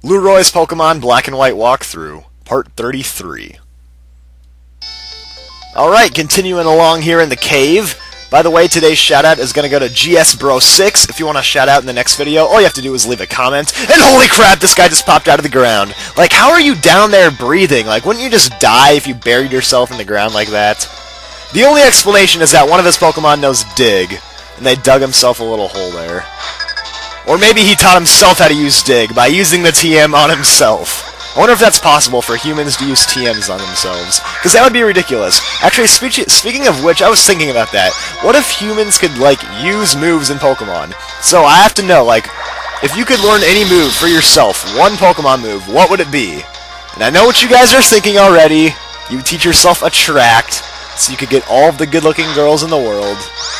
Lueroi's Pokemon Black and White Walkthrough, Part 33. Alright, continuing along here in the cave. By the way, today's shoutout is going to go to GSBro6. If you want a shoutout in the next video, all you have to do is leave a comment. And holy crap, this guy just popped out of the ground. Like, how are you down there breathing? Like, wouldn't you just die if you buried yourself in the ground like that? The only explanation is that one of his Pokemon knows Dig, and they dug himself a little hole there. Or maybe he taught himself how to use Dig by using the TM on himself. I wonder if that's possible for humans to use TMs on themselves, because that would be ridiculous. Actually, speaking of which, I was thinking about that. What if humans could, like, use moves in Pokemon? So I have to know, like, if you could learn any move for yourself, one Pokemon move, what would it be? And I know what you guys are thinking already. You would teach yourself Attract, so you could get all of the good-looking girls in the world.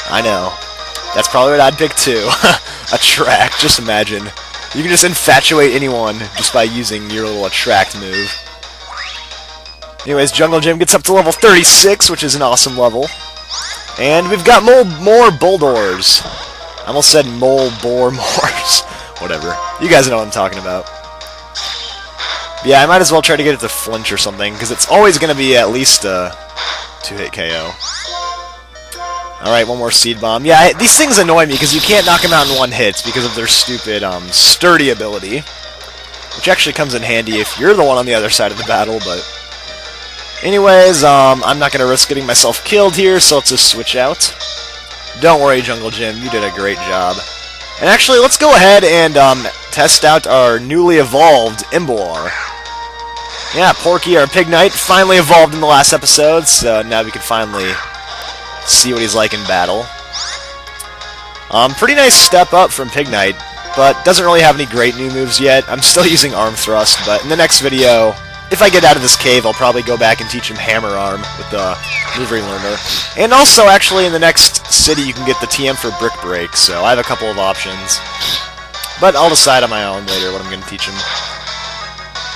I know. That's probably what I'd pick too. Attract, just imagine. You can just infatuate anyone just by using your little Attract move. Anyways, Jungle Gym gets up to level 36, which is an awesome level. And we've got more Boldors. I almost said Mores. Whatever. You guys know what I'm talking about. Yeah, I might as well try to get it to flinch or something, because it's always going to be at least a 2-hit KO. Alright, one more Seed Bomb. Yeah, these things annoy me because you can't knock them out in one hit because of their stupid sturdy ability. Which actually comes in handy if you're the one on the other side of the battle, but... Anyways, I'm not going to risk getting myself killed here, so let's just switch out. Don't worry, Jungle Gym, you did a great job. And actually, let's go ahead and test out our newly evolved Imboar. Yeah, Porky, our Pig Knight, finally evolved in the last episode, so now we can finally... see what he's like in battle. Pretty nice step up from Pig Knight, but doesn't really have any great new moves yet. I'm still using Arm Thrust, but in the next video, if I get out of this cave, I'll probably go back and teach him Hammer Arm with the Move Relearner. And also, actually, in the next city, you can get the TM for Brick Break, so I have a couple of options. But I'll decide on my own later what I'm going to teach him.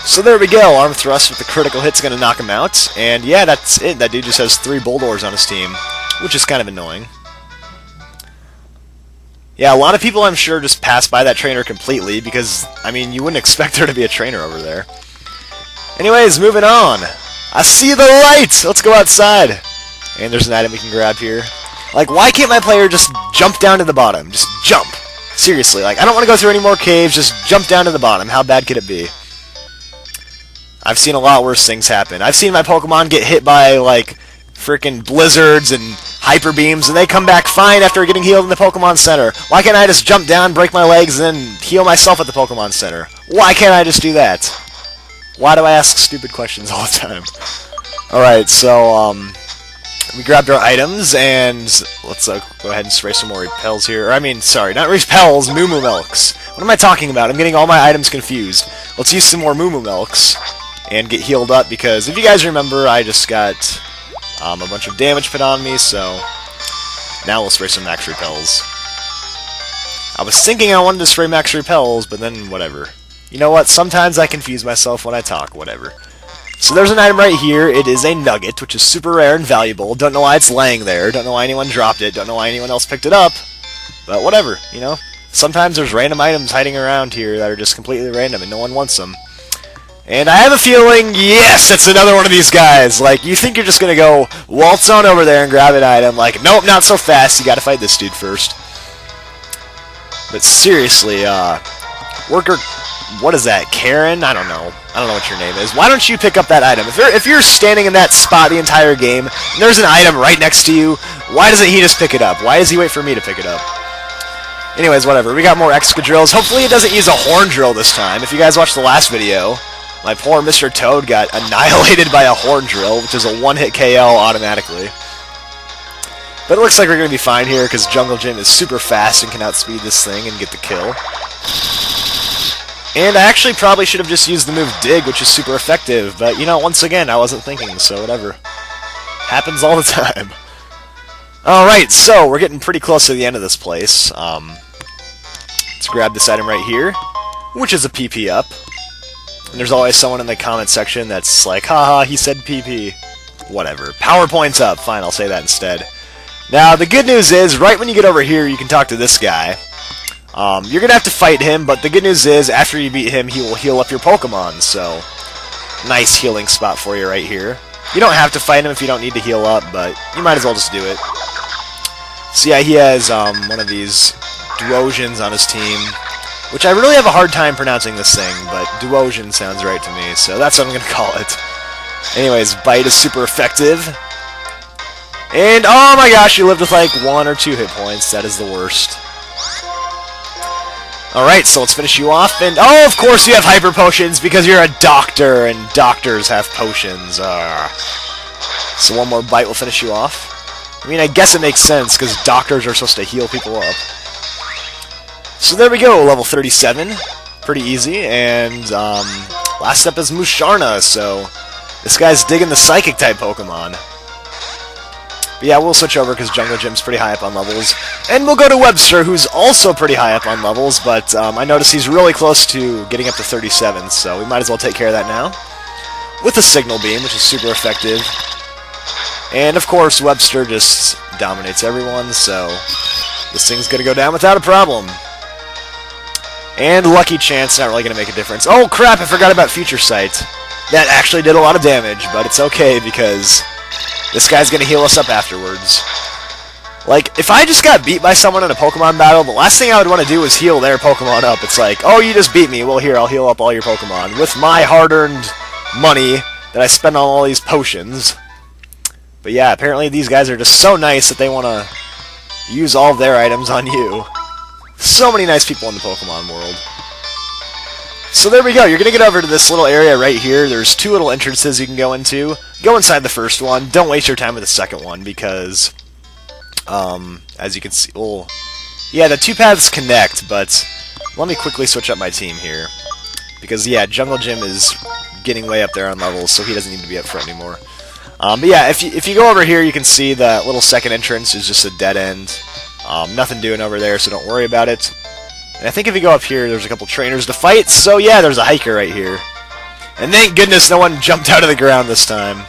So there we go, Arm Thrust with the critical hit's going to knock him out, and yeah, that's it. That dude just has 3 Boldors on his team, which is kind of annoying. Yeah, a lot of people, I'm sure, just pass by that trainer completely, because, I mean, you wouldn't expect there to be a trainer over there. Anyways, moving on. I see the light! Let's go outside! And there's an item we can grab here. Like, why can't my player just jump down to the bottom? Just jump! Seriously, like, I don't want to go through any more caves, just jump down to the bottom. How bad could it be? I've seen a lot worse things happen. I've seen my Pokemon get hit by, like, frickin' blizzards and hyper beams, and they come back fine after getting healed in the Pokemon Center. Why can't I just jump down, break my legs, and then heal myself at the Pokemon Center? Why can't I just do that? Why do I ask stupid questions all the time? Alright, so, we grabbed our items, and let's go ahead and spray some more repels here. Or, I mean, sorry, not repels, Moo Moo Milks. What am I talking about? I'm getting all my items confused. Let's use some more Moo Moo Milks and get healed up, because if you guys remember, I just got a bunch of damage put on me, so now we'll spray some Max Repels. I was thinking I wanted to spray Max Repels, but then whatever. You know what? Sometimes I confuse myself when I talk, whatever. So there's an item right here. It is a Nugget, which is super rare and valuable. Don't know why it's laying there. Don't know why anyone dropped it. Don't know why anyone else picked it up. But whatever, you know? Sometimes there's random items hiding around here that are just completely random and no one wants them. And I have a feeling, yes, it's another one of these guys. Like, you think you're just gonna go waltz on over there and grab an item. Like, nope, not so fast. You gotta fight this dude first. But seriously, Worker, what is that, Karen? I don't know. I don't know what your name is. Why don't you pick up that item? If you're standing in that spot the entire game, and there's an item right next to you, why doesn't he just pick it up? Why does he wait for me to pick it up? Anyways, whatever. We got more Excadrills. Hopefully it doesn't use a Horn Drill this time. If you guys watched the last video, my poor Mr. Toad got annihilated by a Horn Drill, which is a one-hit KO automatically. But it looks like we're going to be fine here, because Jungle Gym is super fast and can outspeed this thing and get the kill. And I actually probably should have just used the move Dig, which is super effective, but, you know, once again, I wasn't thinking, so whatever. Happens all the time. Alright, so we're getting pretty close to the end of this place. Let's grab this item right here, which is a PP up. And there's always someone in the comment section that's like, haha, he said PP. Whatever. PowerPoint's up. Fine, I'll say that instead. Now, the good news is, right when you get over here, you can talk to this guy. You're going to have to fight him, but the good news is, after you beat him, he will heal up your Pokemon, so nice healing spot for you right here. You don't have to fight him if you don't need to heal up, but you might as well just do it. So yeah, he has one of these Duosians on his team, which I really have a hard time pronouncing this thing, but Duosian sounds right to me, so that's what I'm going to call it. Anyways, Bite is super effective. And oh my gosh, you lived with like 1 or 2 hit points. That is the worst. Alright, so let's finish you off, and oh, of course you have Hyper Potions, because you're a doctor, and doctors have potions. So one more bite will finish you off. I mean, I guess it makes sense, because doctors are supposed to heal people up. So there we go, level 37. Pretty easy, and last up is Musharna, so this guy's digging the Psychic-type Pokemon. But yeah, we'll switch over because Jungle Gym's pretty high up on levels. And we'll go to Webster, who's also pretty high up on levels, but I noticed he's really close to getting up to 37, so we might as well take care of that now. With a Signal Beam, which is super effective. And of course, Webster just dominates everyone, so this thing's going to go down without a problem. And Lucky Chance, not really going to make a difference. Oh crap, I forgot about Future Sight. That actually did a lot of damage, but it's okay because this guy's going to heal us up afterwards. Like, if I just got beat by someone in a Pokemon battle, the last thing I would want to do is heal their Pokemon up. It's like, oh, you just beat me. Well, here, I'll heal up all your Pokemon with my hard-earned money that I spend on all these potions. But yeah, apparently these guys are just so nice that they want to use all of their items on you. So many nice people in the Pokemon world. So there we go, you're going to get over to this little area right here. There's 2 little entrances you can go into. Go inside the first one. Don't waste your time with the second one because, as you can see, well, yeah, the 2 paths connect, but let me quickly switch up my team here. Because, yeah, Jungle Gym is getting way up there on levels, so he doesn't need to be up front anymore. But yeah, if you go over here, you can see the little second entrance is just a dead end. Nothing doing over there, so don't worry about it. And I think if you go up here, there's a couple trainers to fight, so yeah, there's a hiker right here. And thank goodness no one jumped out of the ground this time.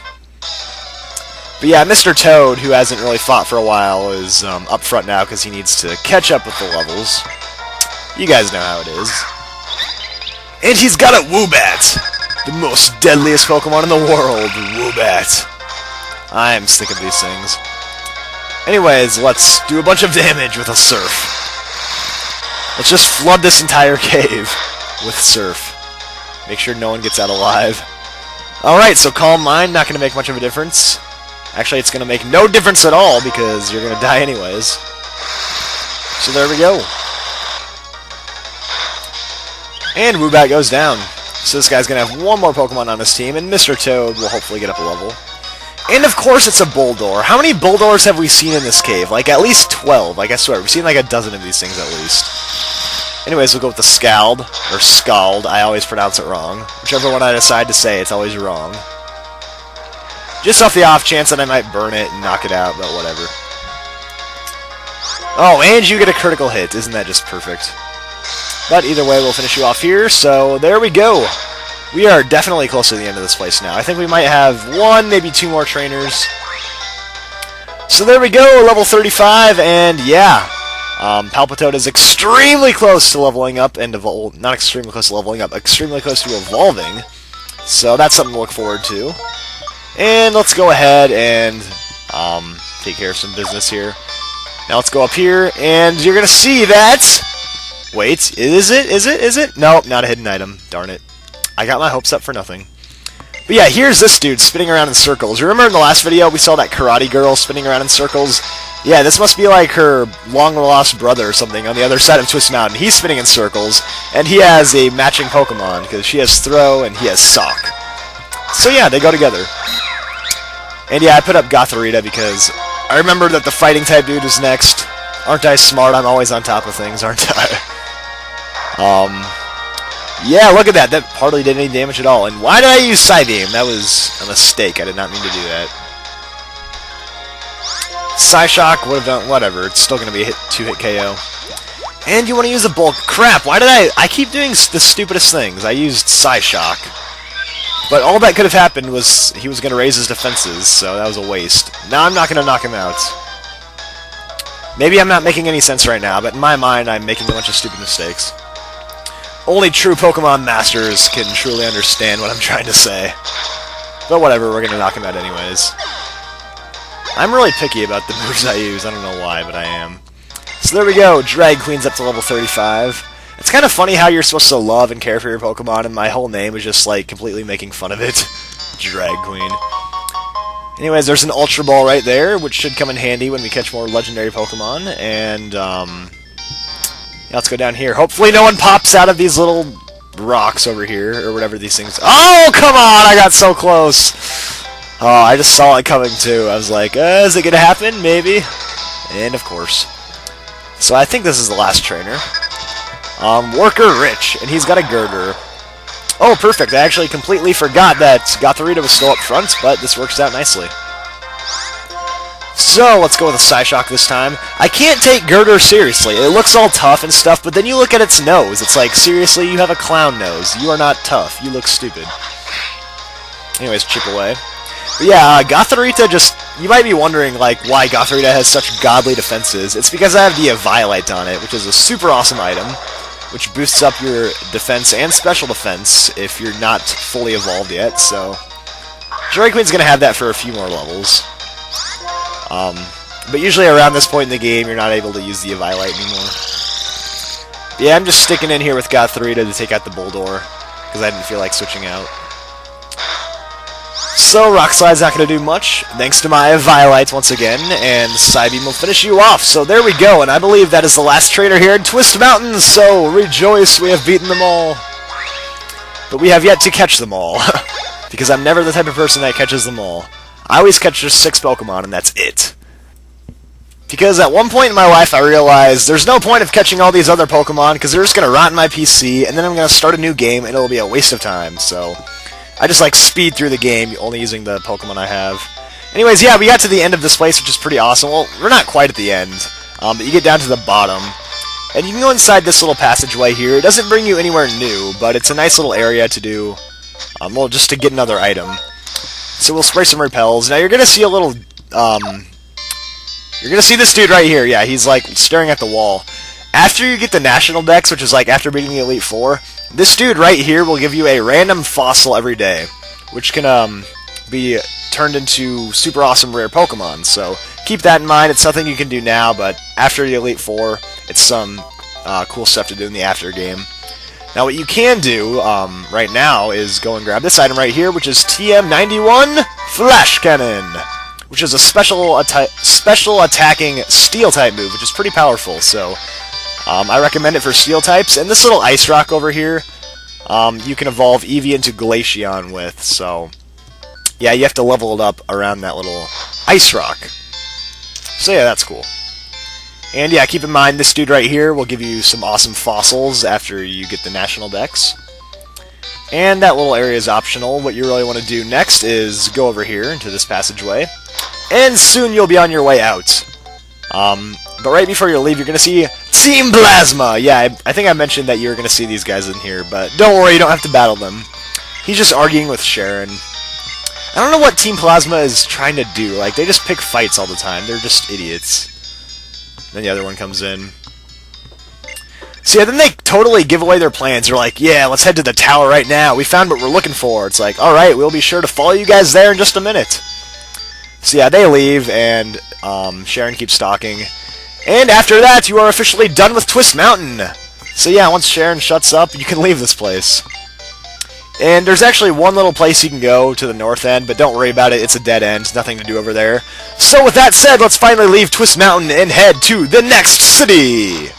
But yeah, Mr. Toad, who hasn't really fought for a while, is up front now because he needs to catch up with the levels. You guys know how it is. And he's got a Woobat! The most deadliest Pokemon in the world, Woobat. I'm sick of these things. Anyways, let's do a bunch of damage with a Surf. Let's just flood this entire cave with Surf. Make sure no one gets out alive. Alright, so Calm Mind, not going to make much of a difference. Actually, it's going to make no difference at all because you're going to die anyways. So there we go. And Woobat goes down. So this guy's going to have one more Pokemon on his team, and Mr. Toad will hopefully get up a level. And of course it's a Bulldor. How many Bulldors have we seen in this cave? Like at least 12. Like I swear, we've seen like a dozen of these things at least. Anyways, we'll go with the Scald, or Scald. I always pronounce it wrong. Whichever one I decide to say, it's always wrong. Just off the off chance that I might burn it and knock it out, but whatever. Oh, and you get a critical hit. Isn't that just perfect? But either way, we'll finish you off here, so there we go. We are definitely close to the end of this place now. I think we might have 1, maybe 2 more trainers. So there we go, level 35, and yeah. Palpitoad is extremely close to leveling up and not extremely close to leveling up, extremely close to evolving. So that's something to look forward to. And let's go ahead and take care of some business here. Now let's go up here, and you're going to see that... Wait, is it? Nope, not a hidden item. Darn it. I got my hopes up for nothing. But yeah, here's this dude spinning around in circles. Remember in the last video we saw that karate girl spinning around in circles? Yeah, this must be like her long-lost brother or something on the other side of Twist Mountain. He's spinning in circles, and he has a matching Pokemon, because she has Throw and he has Sock. So yeah, they go together. And yeah, I put up Gothorita because I remember that the fighting-type dude is next. Aren't I smart? I'm always on top of things, aren't I? Yeah, look at that. That hardly did any damage at all. And why did I use Psybeam? That was a mistake. I did not mean to do that. Psyshock would have done... Whatever. It's still going to be a 2-hit KO. And you want to use a Bulk. Crap, why did I keep doing the stupidest things. I used Psyshock. But all that could have happened was he was going to raise his defenses, so that was a waste. Now I'm not going to knock him out. Maybe I'm not making any sense right now, but in my mind, I'm making a bunch of stupid mistakes. Only true Pokemon masters can truly understand what I'm trying to say. But whatever, we're gonna knock him out anyways. I'm really picky about the moves I use, I don't know why, but I am. So there we go, Drag Queen's up to level 35. It's kind of funny how you're supposed to love and care for your Pokemon, and my whole name is just like completely making fun of it. Drag Queen. Anyways, there's an Ultra Ball right there, which should come in handy when we catch more legendary Pokemon, and yeah, let's go down here. Hopefully no one pops out of these little rocks over here, or whatever these things... Oh, come on! I got so close! Oh, I just saw it coming too. I was like, is it gonna happen? Maybe. And of course. So I think this is the last trainer. Worker Rich, and he's got a Girder. Oh, perfect. I actually completely forgot that Gothorita was still up front, but this works out nicely. So, let's go with a Psyshock this time. I can't take Girder seriously. It looks all tough and stuff, but then you look at its nose. It's like, seriously, you have a clown nose. You are not tough. You look stupid. Anyways, chip away. But yeah, Gothorita just... You might be wondering, like, why Gothorita has such godly defenses. It's because I have the Eviolite on it, which is a super awesome item, which boosts up your defense and special defense if you're not fully evolved yet, so... Drag Queen's gonna have that for a few more levels. But usually around this point in the game, you're not able to use the Eviolite anymore. But yeah, I'm just sticking in here with Gothorita to take out the Bulldor, because I didn't feel like switching out. So, Rock Slide's not going to do much, thanks to my Eviolite once again, and Psybeam will finish you off. So there we go, and I believe that is the last trainer here in Twist Mountain, so rejoice, we have beaten them all. But we have yet to catch them all, because I'm never the type of person that catches them all. I always catch just 6 Pokemon, and that's it. Because at one point in my life I realized there's no point of catching all these other Pokemon, because they're just going to rot in my PC, and then I'm going to start a new game, and it'll be a waste of time, so... I just like speed through the game, only using the Pokemon I have. Anyways, yeah, we got to the end of this place, which is pretty awesome. Well, we're not quite at the end, but you get down to the bottom. And you can go inside this little passageway here. It doesn't bring you anywhere new, but it's a nice little area to do, well, just to get another item. So we'll spray some repels. Now you're going to see a little, you're going to see this dude right here. Yeah, he's like staring at the wall. After you get the National Dex, which is like after beating the Elite Four, this dude right here will give you a random fossil every day, which can be turned into super awesome rare Pokemon. So keep that in mind. It's something you can do now, but after the Elite Four, it's some cool stuff to do in the after game. Now what you can do right now is go and grab this item right here, which is TM91 Flash Cannon, which is a special attacking Steel type move, which is pretty powerful. So I recommend it for Steel types, and this little Ice Rock over here, you can evolve Eevee into Glaceon with, so yeah, you have to level it up around that little Ice Rock. So yeah, that's cool. And yeah, keep in mind, this dude right here will give you some awesome fossils after you get the National Dex. And that little area is optional. What you really want to do next is go over here into this passageway, and soon you'll be on your way out. But right before you leave, you're going to see Team Plasma! Yeah, I think I mentioned that you were going to see these guys in here, but don't worry, you don't have to battle them. He's just arguing with Sharon. I don't know what Team Plasma is trying to do. Like, they just pick fights all the time. They're just idiots. Then the other one comes in. So yeah, then they totally give away their plans. They're like, yeah, let's head to the tower right now. We found what we're looking for. It's like, alright, we'll be sure to follow you guys there in just a minute. So yeah, they leave, and Sharon keeps stalking. And after that, you are officially done with Twist Mountain. So yeah, once Sharon shuts up, you can leave this place. And there's actually one little place you can go to the north end, but don't worry about it, it's a dead end, nothing to do over there. So with that said, let's finally leave Twist Mountain and head to the next city!